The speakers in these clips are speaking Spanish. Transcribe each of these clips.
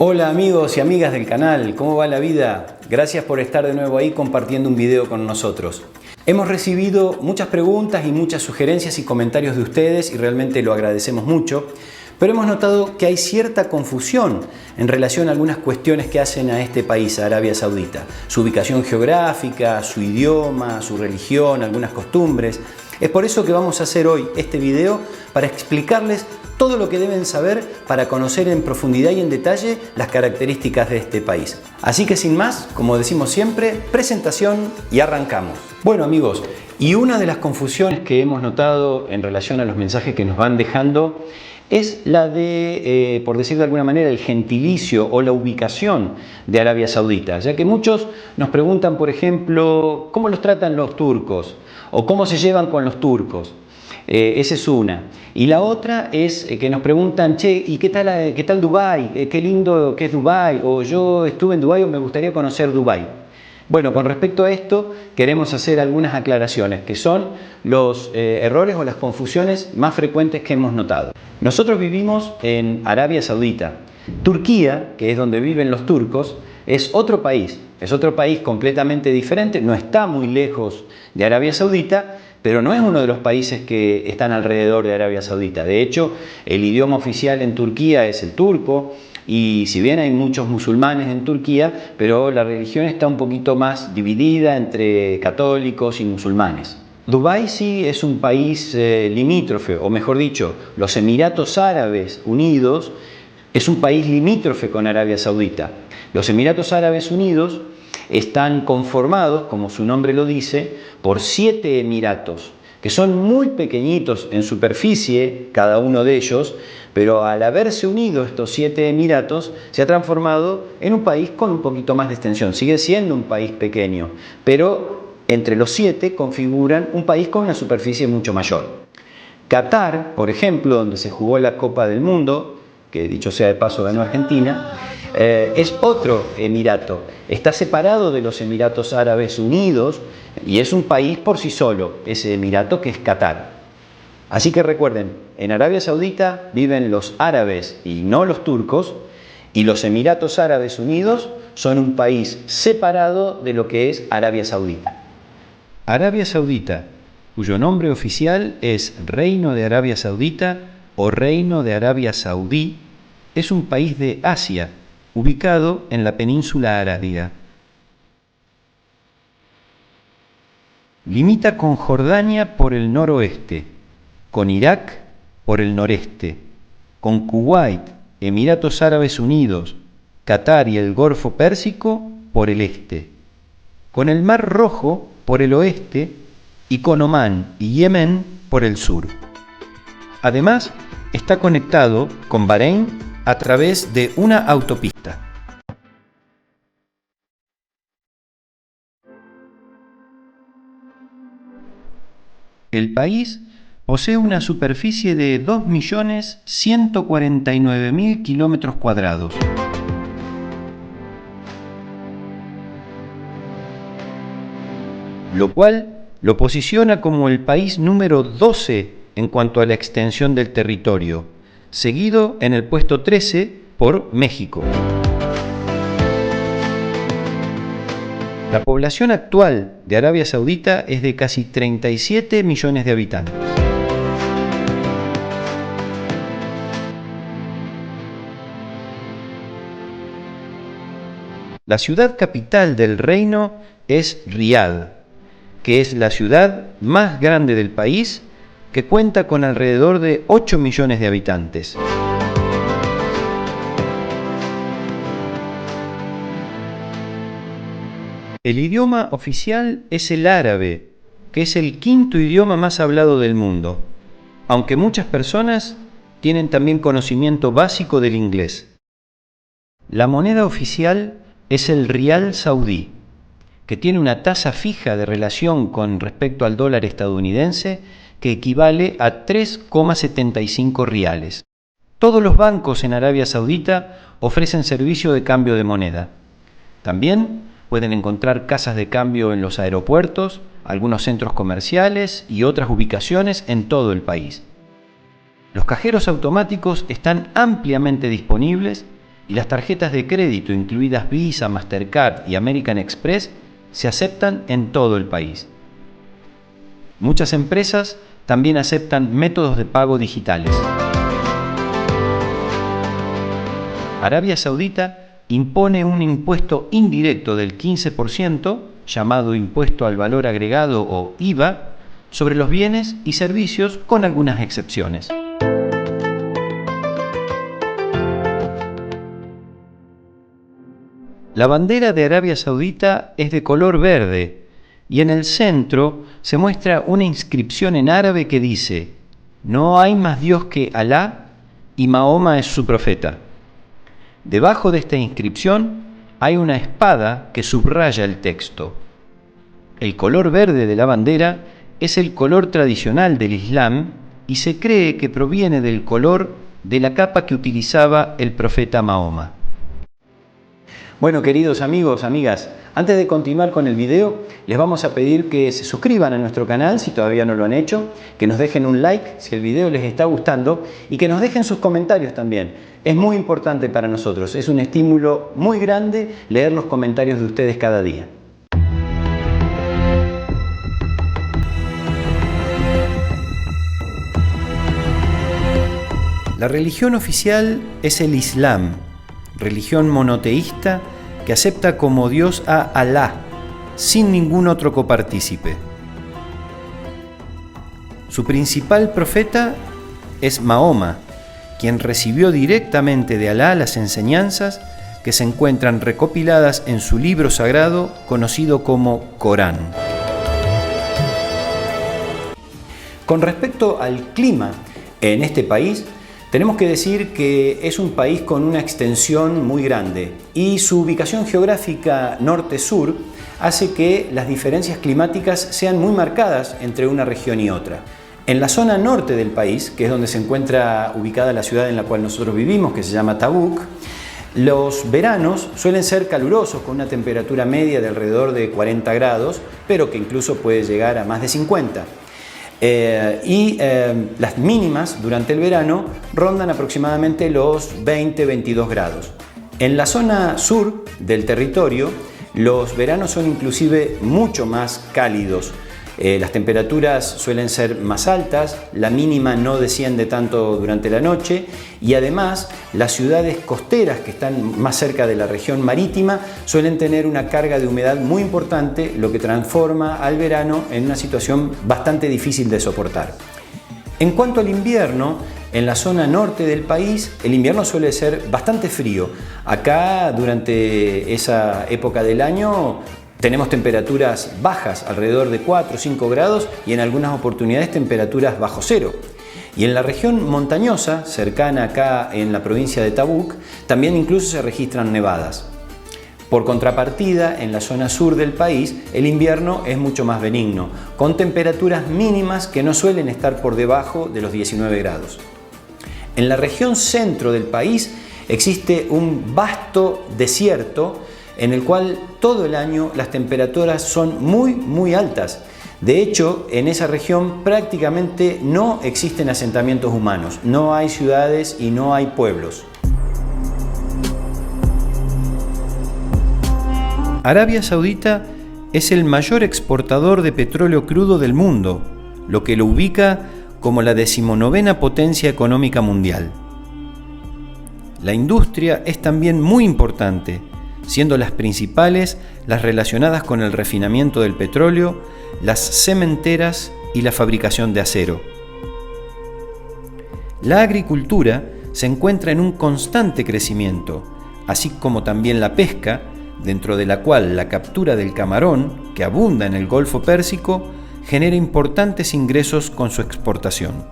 Hola amigos y amigas del canal, ¿cómo va la vida? Gracias por estar de nuevo ahí compartiendo un video con nosotros. Hemos recibido muchas preguntas y muchas sugerencias y comentarios de ustedes y realmente lo agradecemos mucho, pero hemos notado que hay cierta confusión en relación a algunas cuestiones que hacen a este país, a Arabia Saudita. Su ubicación geográfica, su idioma, su religión, algunas costumbres. Es por eso que vamos a hacer hoy este video para explicarles todo lo que deben saber para conocer en profundidad y en detalle las características de este país. Así que sin más, como decimos siempre, presentación y arrancamos. Bueno amigos, y una de las confusiones que hemos notado en relación a los mensajes que nos van dejando es la de, por decir de alguna manera, el gentilicio o la ubicación de Arabia Saudita, ya que muchos nos preguntan, por ejemplo, ¿cómo los tratan los turcos? ¿O cómo se llevan con los turcos? Esa es una. Y la otra es que nos preguntan, che, ¿y qué tal Dubái? ¿Qué lindo que es Dubái? O yo estuve en Dubái o me gustaría conocer Dubái. Bueno, con respecto a esto queremos hacer algunas aclaraciones que son los errores o las confusiones más frecuentes que hemos notado. Nosotros vivimos en Arabia Saudita. Turquía, que es donde viven los turcos, es otro país completamente diferente, no está muy lejos de Arabia Saudita, pero no es uno de los países que están alrededor de Arabia Saudita. De hecho, el idioma oficial en Turquía es el turco, y si bien hay muchos musulmanes en Turquía, pero la religión está un poquito más dividida entre católicos y musulmanes. Dubái sí es un país limítrofe, o mejor dicho, los Emiratos Árabes Unidos es un país limítrofe con Arabia Saudita. Los Emiratos Árabes Unidos están conformados, como su nombre lo dice, por 7 emiratos, que son muy pequeñitos en superficie, cada uno de ellos, pero al haberse unido estos 7 emiratos, se ha transformado en un país con un poquito más de extensión. Sigue siendo un país pequeño, pero entre los 7 configuran un país con una superficie mucho mayor. Qatar, por ejemplo, donde se jugó la Copa del Mundo, que dicho sea de paso ganó Argentina, es otro emirato. Está separado de los Emiratos Árabes Unidos y es un país por sí solo, ese emirato que es Qatar. Así que recuerden, en Arabia Saudita viven los árabes y no los turcos, y los Emiratos Árabes Unidos son un país separado de lo que es Arabia Saudita. Arabia Saudita, cuyo nombre oficial es Reino de Arabia Saudita o Reino de Arabia Saudí, es un país de Asia, ubicado en la península arábiga. Limita con Jordania por el noroeste, con Irak por el noreste, con Kuwait, Emiratos Árabes Unidos, Qatar y el Golfo Pérsico por el este, con el Mar Rojo por el oeste y con Omán y Yemen por el sur. Además, está conectado con Bahrein a través de una autopista. El país posee una superficie de 2.149.000 kilómetros cuadrados. Lo cual lo posiciona como el país número 12 en cuanto a la extensión del territorio, seguido en el puesto 13 por México. La población actual de Arabia Saudita es de casi 37 millones de habitantes. La ciudad capital del reino es Riad, que es la ciudad más grande del país, que cuenta con alrededor de 8 millones de habitantes. El idioma oficial es el árabe, que es el 5.º idioma más hablado del mundo, aunque muchas personas tienen también conocimiento básico del inglés. La moneda oficial es el rial saudí, que tiene una tasa fija de relación con respecto al dólar estadounidense que equivale a 3,75 riales. Todos los bancos en Arabia Saudita ofrecen servicio de cambio de moneda. También pueden encontrar casas de cambio en los aeropuertos, algunos centros comerciales y otras ubicaciones en todo el país. Los cajeros automáticos están ampliamente disponibles y las tarjetas de crédito, incluidas Visa, Mastercard y American Express, se aceptan en todo el país. Muchas empresas también aceptan métodos de pago digitales. Arabia Saudita impone un impuesto indirecto del 15%, llamado Impuesto al Valor Agregado o IVA, sobre los bienes y servicios con algunas excepciones. La bandera de Arabia Saudita es de color verde y en el centro se muestra una inscripción en árabe que dice: "No hay más Dios que Alá y Mahoma es su profeta". Debajo de esta inscripción hay una espada que subraya el texto. El color verde de la bandera es el color tradicional del Islam y se cree que proviene del color de la capa que utilizaba el profeta Mahoma. Bueno, queridos amigos, amigas, antes de continuar con el video, les vamos a pedir que se suscriban a nuestro canal si todavía no lo han hecho, que nos dejen un like si el video les está gustando y que nos dejen sus comentarios también. Es muy importante para nosotros, es un estímulo muy grande leer los comentarios de ustedes cada día. La religión oficial es el Islam, religión monoteísta que acepta como Dios a Alá, sin ningún otro copartícipe. Su principal profeta es Mahoma, quien recibió directamente de Alá las enseñanzas que se encuentran recopiladas en su libro sagrado conocido como Corán. Con respecto al clima en este país, tenemos que decir que es un país con una extensión muy grande y su ubicación geográfica norte-sur hace que las diferencias climáticas sean muy marcadas entre una región y otra. En la zona norte del país, que es donde se encuentra ubicada la ciudad en la cual nosotros vivimos, que se llama Tabuk, los veranos suelen ser calurosos con una temperatura media de alrededor de 40 grados, pero que incluso puede llegar a más de 50. Las mínimas durante el verano rondan aproximadamente los 20-22 grados. En la zona sur del territorio, los veranos son inclusive mucho más cálidos. Las temperaturas suelen ser más altas, la mínima no desciende tanto durante la noche y además las ciudades costeras que están más cerca de la región marítima suelen tener una carga de humedad muy importante, lo que transforma al verano en una situación bastante difícil de soportar. En cuanto al invierno, en la zona norte del país, el invierno suele ser bastante frío. Acá, durante esa época del año, tenemos temperaturas bajas, alrededor de 4 o 5 grados y en algunas oportunidades temperaturas bajo cero. Y en la región montañosa, cercana acá en la provincia de Tabuk, también incluso se registran nevadas. Por contrapartida, en la zona sur del país, el invierno es mucho más benigno, con temperaturas mínimas que no suelen estar por debajo de los 19 grados. En la región centro del país existe un vasto desierto en el cual todo el año las temperaturas son muy altas. De hecho, en esa región prácticamente no existen asentamientos humanos, no hay ciudades y no hay pueblos. Arabia Saudita es el mayor exportador de petróleo crudo del mundo, lo que lo ubica como la 19ª potencia económica mundial. La industria es también muy importante, siendo las principales las relacionadas con el refinamiento del petróleo, las cementeras y la fabricación de acero. La agricultura se encuentra en un constante crecimiento, así como también la pesca, dentro de la cual la captura del camarón, que abunda en el Golfo Pérsico, genera importantes ingresos con su exportación.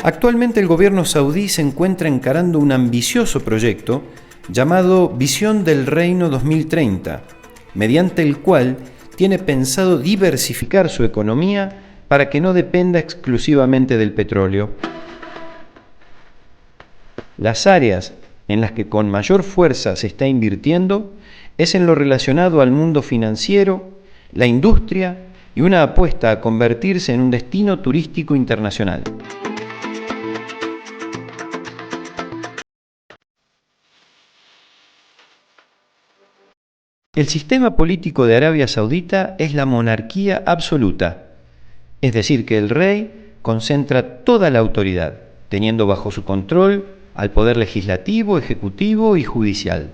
Actualmente el gobierno saudí se encuentra encarando un ambicioso proyecto llamado Visión del Reino 2030, mediante el cual tiene pensado diversificar su economía para que no dependa exclusivamente del petróleo. Las áreas en las que con mayor fuerza se está invirtiendo es en lo relacionado al mundo financiero, la industria y una apuesta a convertirse en un destino turístico internacional. El sistema político de Arabia Saudita es la monarquía absoluta, es decir, que el rey concentra toda la autoridad, teniendo bajo su control al poder legislativo, ejecutivo y judicial.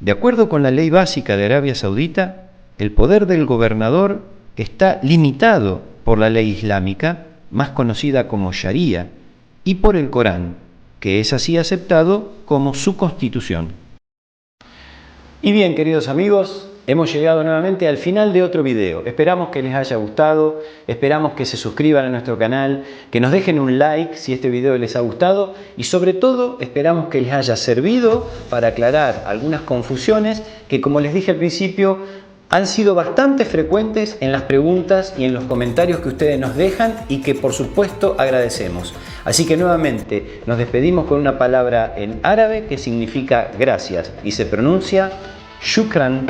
De acuerdo con la ley básica de Arabia Saudita, el poder del gobernador está limitado por la ley islámica, más conocida como Sharia, y por el Corán, que es así aceptado como su constitución. Y bien, queridos amigos, hemos llegado nuevamente al final de otro video. Esperamos que les haya gustado, esperamos que se suscriban a nuestro canal, que nos dejen un like si este video les ha gustado y sobre todo esperamos que les haya servido para aclarar algunas confusiones que, como les dije al principio, han sido bastante frecuentes en las preguntas y en los comentarios que ustedes nos dejan y que por supuesto agradecemos. Así que nuevamente nos despedimos con una palabra en árabe que significa gracias y se pronuncia shukran.